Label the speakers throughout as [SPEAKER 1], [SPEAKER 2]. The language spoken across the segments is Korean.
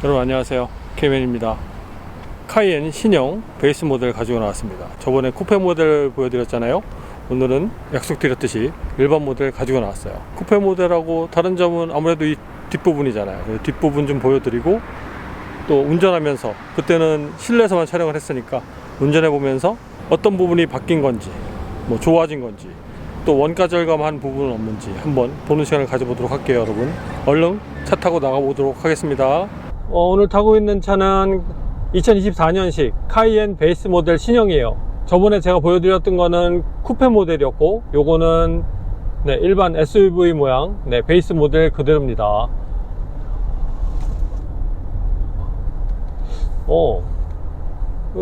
[SPEAKER 1] 여러분 안녕하세요, 케이맨입니다. 카이엔 신형 베이스 모델 가지고 나왔습니다. 저번에 쿠페 모델 보여드렸잖아요. 오늘은 약속드렸듯이 일반 모델 가지고 나왔어요. 쿠페 모델하고 다른 점은 아무래도 이 뒷부분이잖아요. 뒷부분 좀 보여드리고, 또 운전하면서, 그때는 실내에서만 촬영을 했으니까 운전해보면서 어떤 부분이 바뀐 건지, 뭐 좋아진 건지, 또 원가 절감한 부분은 없는지 한번 보는 시간을 가져보도록 할게요. 여러분 얼른 차 타고 나가보도록 하겠습니다. 오늘 타고 있는 차는 2024년식 카이엔 베이스 모델 신형이에요. 저번에 제가 보여드렸던 거는 쿠페 모델이었고, 요거는 일반 SUV 모양 베이스 모델 그대로입니다.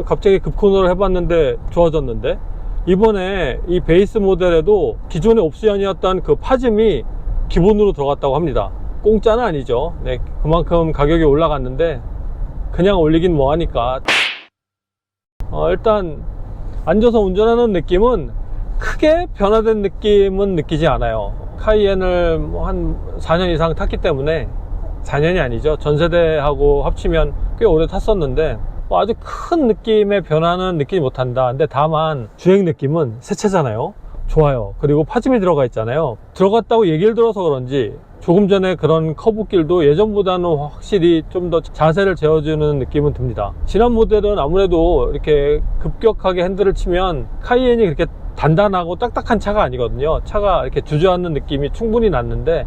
[SPEAKER 1] 갑자기 급코너를 해봤는데 좋아졌는데, 이번에 이 베이스 모델에도 기존의 옵션이었던 그 파즘이 기본으로 들어갔다고 합니다. 공짜는 아니죠. 그만큼 가격이 올라갔는데 그냥 올리긴 뭐하니까. 일단 앉아서 운전하는 느낌은 크게 변화된 느낌은 느끼지 않아요. 카이엔을 한 4년 이상 탔기 때문에, 4년이 아니죠, 전세대하고 합치면 꽤 오래 탔었는데 아주 큰 느낌의 변화는 느끼지 못한다. 근데 다만 주행 느낌은 새 차잖아요. 좋아요. 그리고 파짐이 들어가 있잖아요. 들어갔다고 얘기를 들어서 그런지 조금 전에 그런 커브길도 예전보다는 확실히 좀 더 자세를 재워주는 느낌은 듭니다. 지난 모델은 아무래도 이렇게 급격하게 핸들을 치면 카이엔이 그렇게 단단하고 딱딱한 차가 아니거든요. 차가 이렇게 주저앉는 느낌이 충분히 났는데,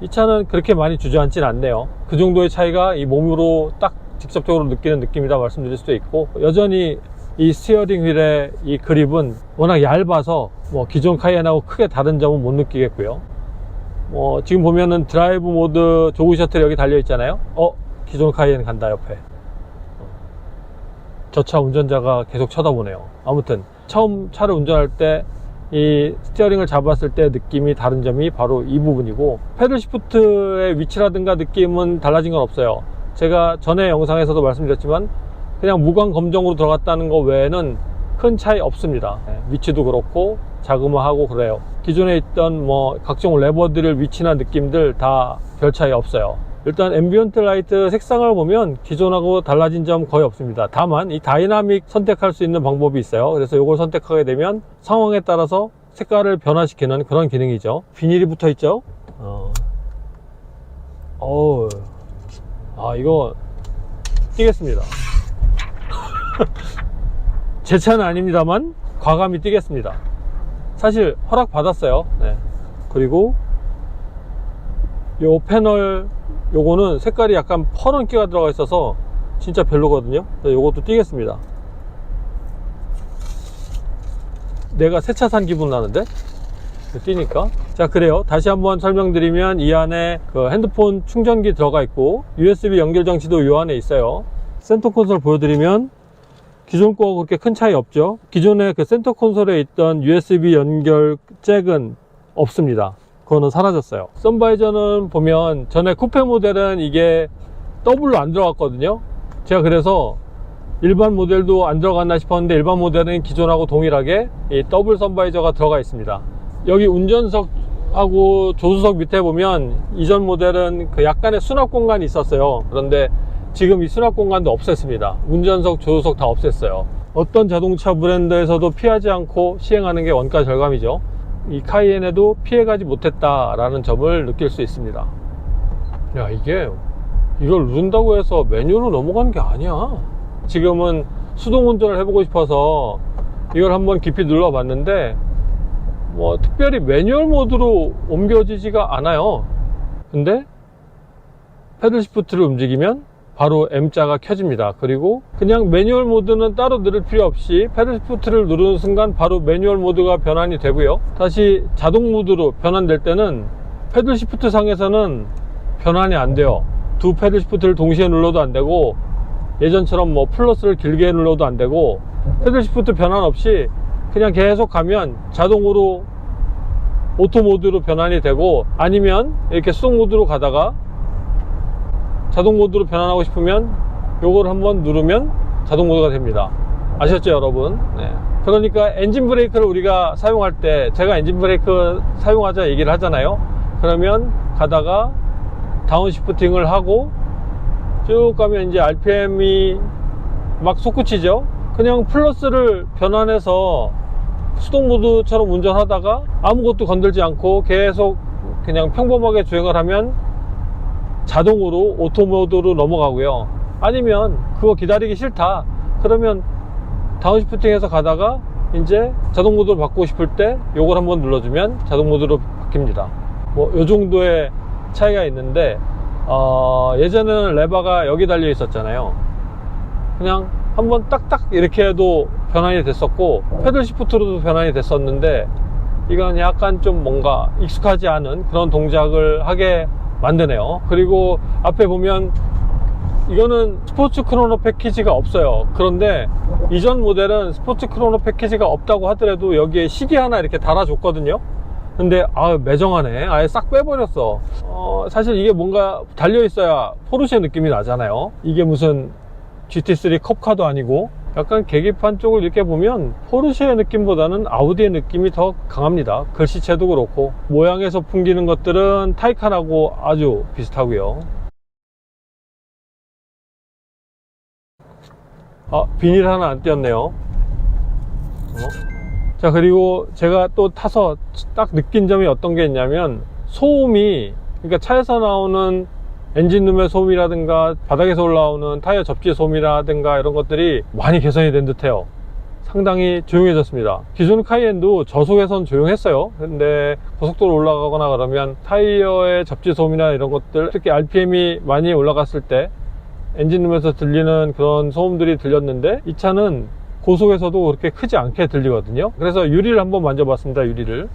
[SPEAKER 1] 이 차는 그렇게 많이 주저앉진 않네요. 그 정도의 차이가 이 몸으로 딱 직접적으로 느끼는 느낌이다 말씀드릴 수도 있고, 여전히 이 스티어링 휠의 이 그립은 워낙 얇아서 기존 카이엔하고 크게 다른 점은 못 느끼겠고요. 지금 보면은 드라이브 모드 조그 셔틀 여기 달려 있잖아요. 기존 카이엔 간다 옆에. 저 차 운전자가 계속 쳐다보네요. 아무튼 처음 차를 운전할 때 이 스티어링을 잡았을 때 느낌이 다른 점이 바로 이 부분이고, 패들 시프트의 위치라든가 느낌은 달라진 건 없어요. 제가 전에 영상에서도 말씀드렸지만 그냥 무광 검정으로 들어갔다는 거 외에는 큰 차이 없습니다. 위치도 그렇고 자그마하고 그래요. 기존에 있던 각종 레버들 위치나 느낌들 다 별 차이 없어요. 일단 앰비언트 라이트 색상을 보면 기존하고 달라진 점 거의 없습니다. 다만 이 다이나믹 선택할 수 있는 방법이 있어요. 그래서 이걸 선택하게 되면 상황에 따라서 색깔을 변화시키는 그런 기능이죠. 비닐이 붙어 있죠. 이거 뛰겠습니다. 제 차는 아닙니다만 과감히 뛰겠습니다. 사실 허락 받았어요. 그리고 요 패널, 요거는 색깔이 약간 퍼런기가 들어가 있어서 진짜 별로거든요. 요것도 뛰겠습니다. 내가 새 차 산 기분 나는데 뛰니까. 자, 그래요. 다시 한번 설명드리면, 이 안에 그 핸드폰 충전기 들어가 있고 USB 연결 장치도 요 안에 있어요. 센터 콘솔 보여드리면 기존 거하고 그렇게 큰 차이 없죠. 기존에 그 센터 콘솔에 있던 USB 연결 잭은 없습니다. 그거는 사라졌어요. 선바이저는 보면 전에 쿠페 모델은 이게 더블로 안 들어갔거든요. 제가 그래서 일반 모델도 안 들어갔나 싶었는데, 일반 모델은 기존하고 동일하게 이 더블 선바이저가 들어가 있습니다. 여기 운전석하고 조수석 밑에 보면 이전 모델은 그 약간의 수납 공간이 있었어요. 그런데 지금 이 수납 공간도 없앴습니다. 운전석, 조수석 다 없앴어요. 어떤 자동차 브랜드에서도 피하지 않고 시행하는 게 원가 절감이죠. 이 카이엔에도 피해가지 못했다라는 점을 느낄 수 있습니다. 야, 이게 이걸 누른다고 해서 메뉴로 넘어가는 게 아니야. 지금은 수동 운전을 해보고 싶어서 이걸 한번 깊이 눌러봤는데 특별히 매뉴얼 모드로 옮겨지지가 않아요. 근데 패들 시프트를 움직이면 바로 M자가 켜집니다. 그리고 그냥 매뉴얼 모드는 따로 누를 필요 없이 패들 시프트를 누르는 순간 바로 매뉴얼 모드가 변환이 되고요. 다시 자동 모드로 변환될 때는 패들 시프트 상에서는 변환이 안 돼요. 두 패들 시프트를 동시에 눌러도 안 되고, 예전처럼 플러스를 길게 눌러도 안 되고, 패들 시프트 변환 없이 그냥 계속 가면 자동으로 오토 모드로 변환이 되고, 아니면 이렇게 수동 모드로 가다가 자동 모드로 변환하고 싶으면 요걸 한번 누르면 자동 모드가 됩니다. 아셨죠, 여러분? 그러니까 엔진 브레이크를 우리가 사용할 때, 제가 엔진 브레이크 사용하자 얘기를 하잖아요. 그러면 가다가 다운시프팅을 하고 쭉 가면 이제 RPM이 막 솟구치죠. 그냥 플러스를 변환해서 수동 모드처럼 운전하다가 아무것도 건들지 않고 계속 그냥 평범하게 주행을 하면 자동으로 오토 모드로 넘어가고요. 아니면 그거 기다리기 싫다 그러면 다운시프팅해서 가다가 이제 자동 모드로 바꾸고 싶을 때 요걸 한번 눌러주면 자동 모드로 바뀝니다. 뭐 요 정도의 차이가 있는데 예전에는 레버가 여기 달려 있었잖아요. 그냥 한번 딱딱 이렇게 해도 변환이 됐었고 패들 시프트로도 변환이 됐었는데 이건 약간 좀 뭔가 익숙하지 않은 그런 동작을 하게 만드네요. 그리고 앞에 보면 이거는 스포츠 크로노 패키지가 없어요. 그런데 이전 모델은 스포츠 크로노 패키지가 없다고 하더라도 여기에 시계 하나 이렇게 달아줬거든요. 근데 매정하네. 아예 싹 빼버렸어. 사실 이게 뭔가 달려있어야 포르쉐 느낌이 나잖아요. 이게 무슨 GT3 컵카도 아니고 약간 계기판 쪽을 이렇게 보면 포르쉐의 느낌보다는 아우디의 느낌이 더 강합니다. 글씨체도 그렇고 모양에서 풍기는 것들은 타이칸하고 아주 비슷하고요. 비닐 하나 안 띄었네요. 자, 그리고 제가 또 타서 딱 느낀 점이 어떤 게 있냐면 소음이, 그러니까 차에서 나오는 엔진룸의 소음이라든가 바닥에서 올라오는 타이어 접지 소음이라든가 이런 것들이 많이 개선이 된 듯해요. 상당히 조용해졌습니다. 기존 카이엔도 저속에선 조용했어요. 근데 고속도로 올라가거나 그러면 타이어의 접지 소음이나 이런 것들, 특히 RPM이 많이 올라갔을 때 엔진룸에서 들리는 그런 소음들이 들렸는데 이 차는 고속에서도 그렇게 크지 않게 들리거든요. 그래서 유리를 한번 만져봤습니다. 유리를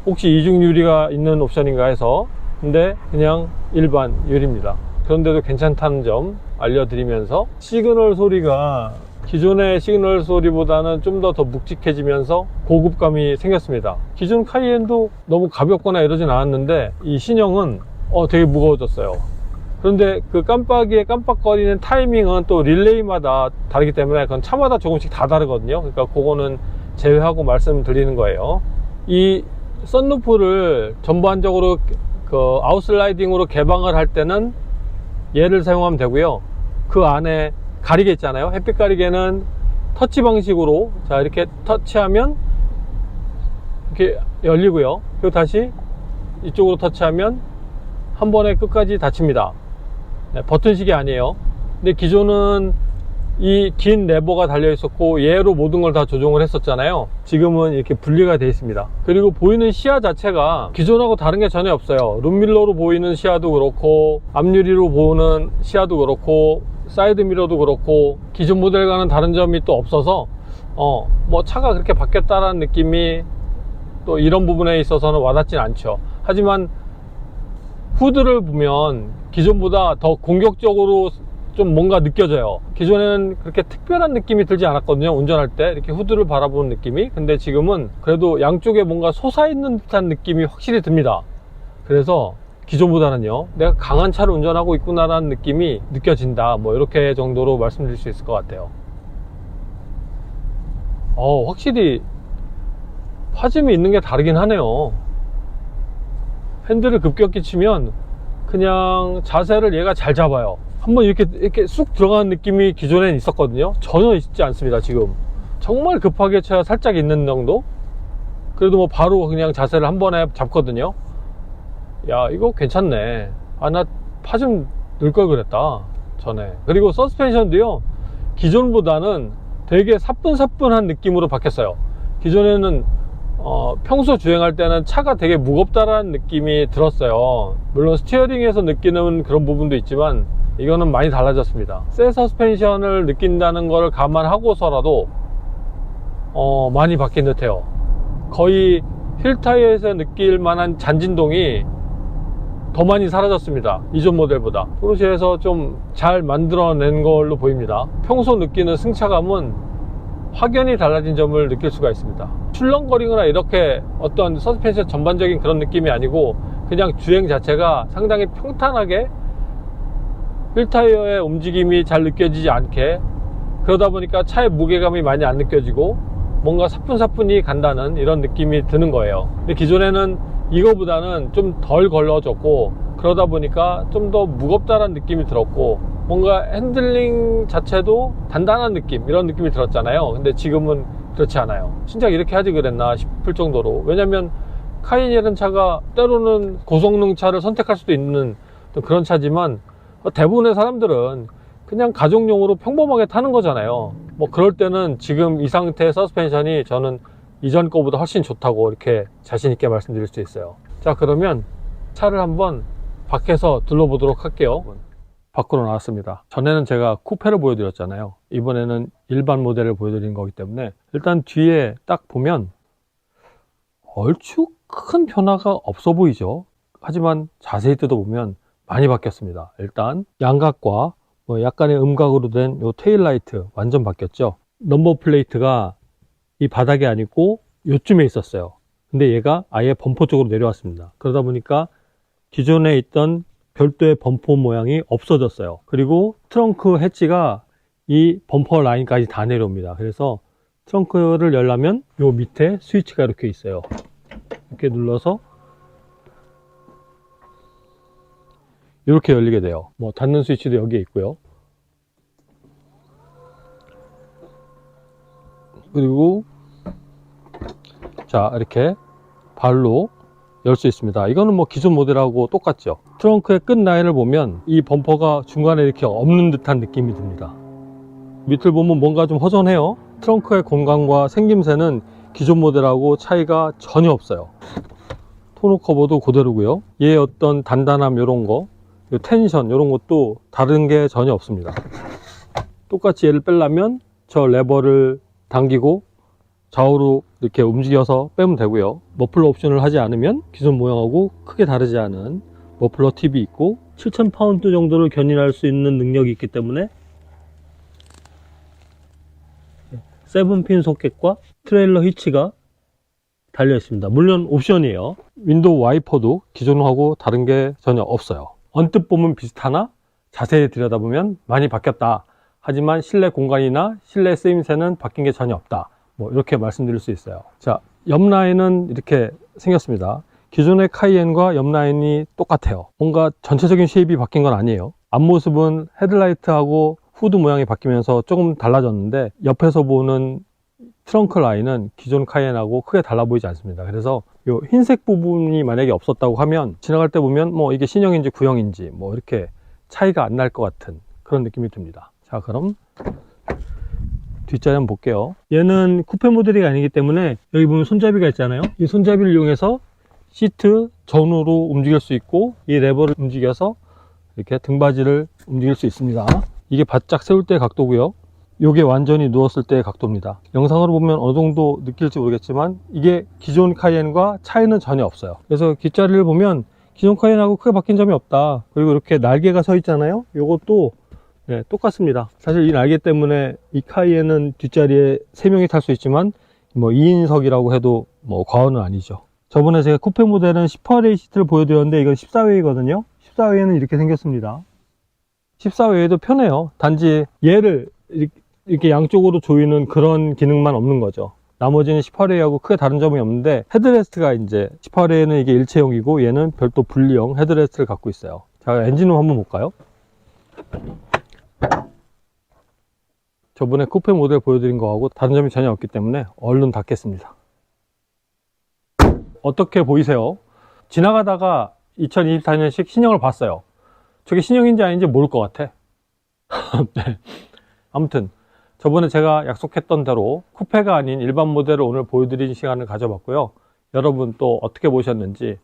[SPEAKER 1] 혹시 이중 유리가 있는 옵션인가 해서, 근데 그냥 일반 유리입니다. 그런데도 괜찮다는 점 알려드리면서, 시그널 소리가 기존의 시그널 소리보다는 좀 더 묵직해지면서 고급감이 생겼습니다. 기존 카이엔도 너무 가볍거나 이러진 않았는데 이 신형은 되게 무거워졌어요. 그런데 그 깜빡이에 깜빡거리는 타이밍은 또 릴레이마다 다르기 때문에 그건 차마다 조금씩 다 다르거든요. 그러니까 그거는 제외하고 말씀드리는 거예요. 이 썬루프를 전반적으로 그 아웃슬라이딩으로 개방을 할 때는 얘를 사용하면 되고요. 그 안에 가리개 있잖아요. 햇빛 가리개는 터치 방식으로, 자, 이렇게 터치하면 이렇게 열리고요. 그리고 다시 이쪽으로 터치하면 한 번에 끝까지 닫힙니다. 네, 버튼식이 아니에요. 근데 기존은 이 긴 레버가 달려 있었고 얘로 모든 걸 다 조정을 했었잖아요. 지금은 이렇게 분리가 되어 있습니다. 그리고 보이는 시야 자체가 기존하고 다른 게 전혀 없어요. 룸밀러로 보이는 시야도 그렇고 앞유리로 보는 시야도 그렇고 사이드미러도 그렇고 기존 모델과는 다른 점이 또 없어서 뭐 차가 그렇게 바뀌었다라는 느낌이 또 이런 부분에 있어서는 와닿진 않죠. 하지만 후드를 보면 기존보다 더 공격적으로 좀 뭔가 느껴져요. 기존에는 그렇게 특별한 느낌이 들지 않았거든요. 운전할 때 이렇게 후드를 바라보는 느낌이. 근데 지금은 그래도 양쪽에 뭔가 솟아있는 듯한 느낌이 확실히 듭니다. 그래서 기존보다는요, 내가 강한 차를 운전하고 있구나라는 느낌이 느껴진다, 뭐 이렇게 정도로 말씀드릴 수 있을 것 같아요. 확실히 파짐이 있는 게 다르긴 하네요. 핸들을 급격히 치면 그냥 자세를 얘가 잘 잡아요. 한번 이렇게 쑥 들어가는 느낌이 기존엔 있었거든요. 전혀 있지 않습니다. 지금 정말 급하게 쳐야 살짝 있는 정도. 그래도 뭐 바로 그냥 자세를 한 번에 잡거든요. 야, 이거 괜찮네. 나 파 좀 넣을 걸 그랬다 전에. 그리고 서스펜션도요, 기존보다는 되게 사뿐사뿐한 느낌으로 바뀌었어요. 기존에는 평소 주행할 때는 차가 되게 무겁다라는 느낌이 들었어요. 물론 스티어링에서 느끼는 그런 부분도 있지만 이거는 많이 달라졌습니다. 새 서스펜션을 느낀다는 걸 감안하고서라도 많이 바뀐 듯해요. 거의 휠 타이어에서 느낄 만한 잔진동이 더 많이 사라졌습니다. 이전 모델보다. 포르쉐에서 좀 잘 만들어낸 걸로 보입니다. 평소 느끼는 승차감은 확연히 달라진 점을 느낄 수가 있습니다. 출렁거리거나 이렇게 어떤 서스펜션 전반적인 그런 느낌이 아니고 그냥 주행 자체가 상당히 평탄하게 휠 타이어의 움직임이 잘 느껴지지 않게, 그러다 보니까 차의 무게감이 많이 안 느껴지고 뭔가 사뿐사뿐히 간다는 이런 느낌이 드는 거예요. 근데 기존에는 이거보다는 좀 덜 걸러졌고 그러다 보니까 좀 더 무겁다는 느낌이 들었고, 뭔가 핸들링 자체도 단단한 느낌, 이런 느낌이 들었잖아요. 근데 지금은 그렇지 않아요. 진짜 이렇게 하지 그랬나 싶을 정도로. 왜냐면 카이엔이라는 차가 때로는 고성능 차를 선택할 수도 있는 그런 차지만, 대부분의 사람들은 그냥 가족용으로 평범하게 타는 거잖아요. 뭐 그럴 때는 지금 이 상태의 서스펜션이 저는 이전 거보다 훨씬 좋다고 이렇게 자신 있게 말씀드릴 수 있어요. 자, 그러면 차를 한번 밖에서 둘러보도록 할게요. 밖으로 나왔습니다. 전에는 제가 쿠페를 보여드렸잖아요. 이번에는 일반 모델을 보여드린 거기 때문에 일단 뒤에 딱 보면 얼추 큰 변화가 없어 보이죠. 하지만 자세히 뜯어보면 많이 바뀌었습니다. 일단 양각과 뭐 약간의 음각으로 된 요 테일라이트 완전 바뀌었죠. 넘버 플레이트가 이 바닥에 아니고 요쯤에 있었어요. 근데 얘가 아예 범퍼 쪽으로 내려왔습니다. 그러다 보니까 기존에 있던 별도의 범퍼 모양이 없어졌어요. 그리고 트렁크 해치가 이 범퍼 라인까지 다 내려옵니다. 그래서 트렁크를 열려면 요 밑에 스위치가 이렇게 있어요. 이렇게 눌러서 이렇게 열리게 돼요. 뭐 닫는 스위치도 여기에 있고요. 그리고 자, 이렇게 발로 열 수 있습니다. 이거는 뭐 기존 모델하고 똑같죠. 트렁크의 끝 라인을 보면 이 범퍼가 중간에 이렇게 없는 듯한 느낌이 듭니다. 밑을 보면 뭔가 좀 허전해요. 트렁크의 공간과 생김새는 기존 모델하고 차이가 전혀 없어요. 토너 커버도 그대로고요. 얘의 어떤 단단함, 이런 거, 요 텐션, 이런 것도 다른 게 전혀 없습니다. 똑같이 얘를 빼려면 저 레버를 당기고 좌우로 이렇게 움직여서 빼면 되고요. 머플러 옵션을 하지 않으면 기존 모양하고 크게 다르지 않은 머플러 팁이 있고 7000파운드 정도를 견인할 수 있는 능력이 있기 때문에 7핀 소켓과 트레일러 히치가 달려 있습니다. 물론 옵션이에요. 윈도우 와이퍼도 기존하고 다른 게 전혀 없어요. 언뜻 보면 비슷하나 자세히 들여다보면 많이 바뀌었다. 하지만 실내 공간이나 실내 쓰임새는 바뀐 게 전혀 없다. 뭐 이렇게 말씀드릴 수 있어요. 자, 옆 라인은 이렇게 생겼습니다. 기존의 카이엔과 옆 라인이 똑같아요. 뭔가 전체적인 쉐입이 바뀐 건 아니에요. 앞모습은 헤드라이트하고 후드 모양이 바뀌면서 조금 달라졌는데 옆에서 보는 트렁크 라인은 기존 카이엔하고 크게 달라 보이지 않습니다. 그래서 이 흰색 부분이 만약에 없었다고 하면 지나갈 때 보면 뭐 이게 신형인지 구형인지 뭐 이렇게 차이가 안 날 것 같은 그런 느낌이 듭니다. 자, 그럼 뒷자리 한번 볼게요. 얘는 쿠페 모델이 아니기 때문에 여기 보면 손잡이가 있잖아요. 이 손잡이를 이용해서 시트 전후로 움직일 수 있고 이 레버를 움직여서 이렇게 등받이를 움직일 수 있습니다. 이게 바짝 세울 때의 각도고요. 이게 완전히 누웠을 때의 각도입니다. 영상으로 보면 어느 정도 느낄지 모르겠지만 이게 기존 카이엔과 차이는 전혀 없어요. 그래서 뒷자리를 보면 기존 카이엔하고 크게 바뀐 점이 없다. 그리고 이렇게 날개가 서 있잖아요. 이것도 네, 똑같습니다. 사실 이 날개 때문에 이 카이엔은 뒷자리에 3명이 탈 수 있지만 뭐 2인석이라고 해도 뭐 과언은 아니죠. 저번에 제가 쿠페 모델은 18회 시트를 보여드렸는데 이건 14회이거든요. 14회는 이렇게 생겼습니다. 14회에도 편해요. 단지 얘를 이렇게 양쪽으로 조이는 그런 기능만 없는 거죠. 나머지는 18회하고 크게 다른 점이 없는데 헤드레스트가 이제 18회에는 이게 일체형이고 얘는 별도 분리형 헤드레스트를 갖고 있어요. 자, 엔진룸 한번 볼까요? 저번에 쿠페 모델 보여드린 거하고 다른 점이 전혀 없기 때문에 얼른 닫겠습니다. 어떻게 보이세요? 지나가다가 2024년식 신형을 봤어요. 저게 신형인지 아닌지 모를 것 같아. 네. 아무튼 저번에 제가 약속했던 대로 쿠페가 아닌 일반 모델을 오늘 보여드린 시간을 가져봤고요. 여러분 또 어떻게 보셨는지,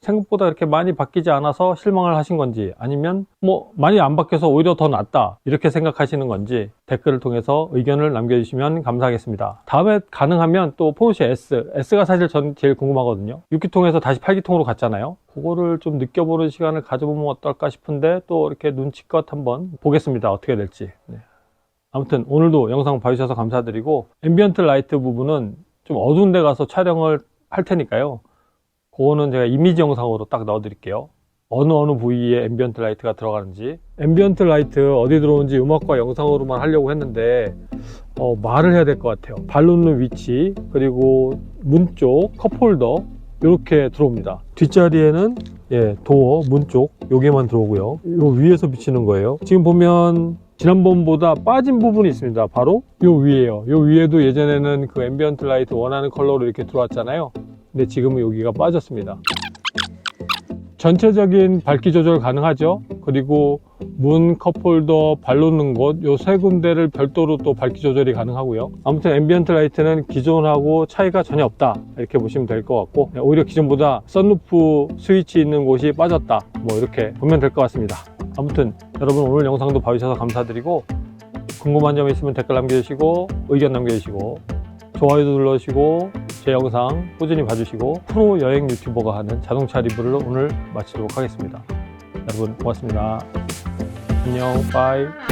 [SPEAKER 1] 생각보다 이렇게 많이 바뀌지 않아서 실망을 하신 건지, 아니면 뭐 많이 안 바뀌어서 오히려 더 낫다 이렇게 생각하시는 건지 댓글을 통해서 의견을 남겨주시면 감사하겠습니다. 다음에 가능하면 또 포르쉐 S가 사실 전 제일 궁금하거든요. 6기통에서 다시 8기통으로 갔잖아요. 그거를 좀 느껴보는 시간을 가져보면 어떨까 싶은데 또 이렇게 눈치껏 한번 보겠습니다. 어떻게 될지. 네. 아무튼 오늘도 영상 봐주셔서 감사드리고, 앰비언트 라이트 부분은 좀 어두운 데 가서 촬영을 할 테니까요. 그거는 제가 이미지 영상으로 딱 넣어 드릴게요. 어느 부위에 앰비언트 라이트가 들어가는지. 앰비언트 라이트 어디 들어오는지 음악과 영상으로만 하려고 했는데 말을 해야 될 것 같아요. 발 놓는 위치, 그리고 문 쪽 컵홀더, 이렇게 들어옵니다. 뒷자리에는 도어 문 쪽 여기만 들어오고요. 요 위에서 비치는 거예요. 지금 보면 지난번보다 빠진 부분이 있습니다. 바로 요 위에요. 요 위에도 예전에는 그 앰비언트 라이트 원하는 컬러로 이렇게 들어왔잖아요. 근데 지금은 여기가 빠졌습니다. 전체적인 밝기 조절 가능하죠. 그리고 문, 컵홀더, 발 놓는 곳 요 세 군데를 별도로 또 밝기 조절이 가능하고요. 아무튼 앰비언트 라이트는 기존하고 차이가 전혀 없다 이렇게 보시면 될 것 같고, 오히려 기존보다 썬루프 스위치 있는 곳이 빠졌다 뭐 이렇게 보면 될 것 같습니다. 아무튼 여러분 오늘 영상도 봐주셔서 감사드리고, 궁금한 점 있으면 댓글 남겨주시고 의견 남겨주시고 좋아요도 눌러주시고 제 영상 꾸준히 봐주시고, 프로 여행 유튜버가 하는 자동차 리뷰를 오늘 마치도록 하겠습니다. 여러분 고맙습니다. 안녕, 빠이.